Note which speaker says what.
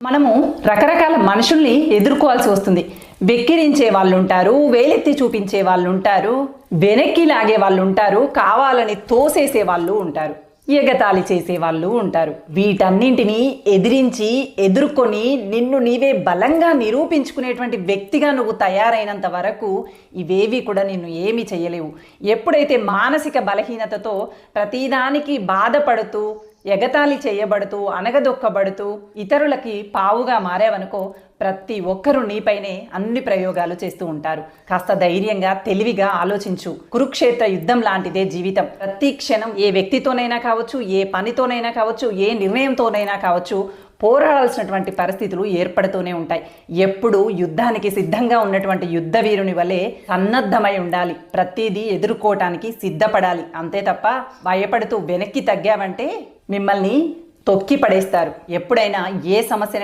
Speaker 1: మనము రకరకాల మనుషుల్ని ఎదుర్కోవాల్సి వస్తుంది. వెక్కిరించే వాళ్ళు ఉంటారు, వేలెత్తి చూపించే వాళ్ళు ఉంటారు, వెనక్కి లాగే వాళ్ళు ఉంటారు, కావాలని తోసేసే వాళ్ళు ఉంటారు, ఎగతాళి చేసే వాళ్ళు ఉంటారు. వీటన్నింటినీ ఎదిరించి ఎదుర్కొని నిన్ను నీవే బలంగా నిరూపించుకునేటువంటి వ్యక్తిగా నువ్వు తయారైనంత వరకు ఇవేవి కూడా నిన్ను ఏమీ చేయలేవు. ఎప్పుడైతే మానసిక బలహీనతతో ప్రతిదానికి బాధపడుతూ ఎగతాళి చేయబడుతూ అనగదొక్కబడుతూ ఇతరులకి పావుగా మారావనుకో ప్రతి ఒక్కరూ నీపైనే అన్ని ప్రయోగాలు చేస్తూ ఉంటారు. కాస్త ధైర్యంగా తెలివిగా ఆలోచించు. కురుక్షేత్ర యుద్ధం లాంటిదే జీవితం. ప్రతి క్షణం ఏ వ్యక్తితోనైనా కావచ్చు, ఏ పనితోనైనా కావచ్చు, ఏ నిర్ణయంతోనైనా కావచ్చు పోరాడాల్సినటువంటి పరిస్థితులు ఏర్పడుతూనే ఉంటాయి. ఎప్పుడు యుద్ధానికి సిద్ధంగా ఉన్నటువంటి యుద్ధ వీరుని వలె సన్నద్ధమై ఉండాలి. ప్రతిదీ ఎదుర్కోవటానికి సిద్ధపడాలి. అంతే తప్ప భయపడుతూ వెనక్కి తగ్గావంటే మిమ్మల్ని తొక్కి పడేస్తారు. ఎప్పుడైనా ఏ సమస్య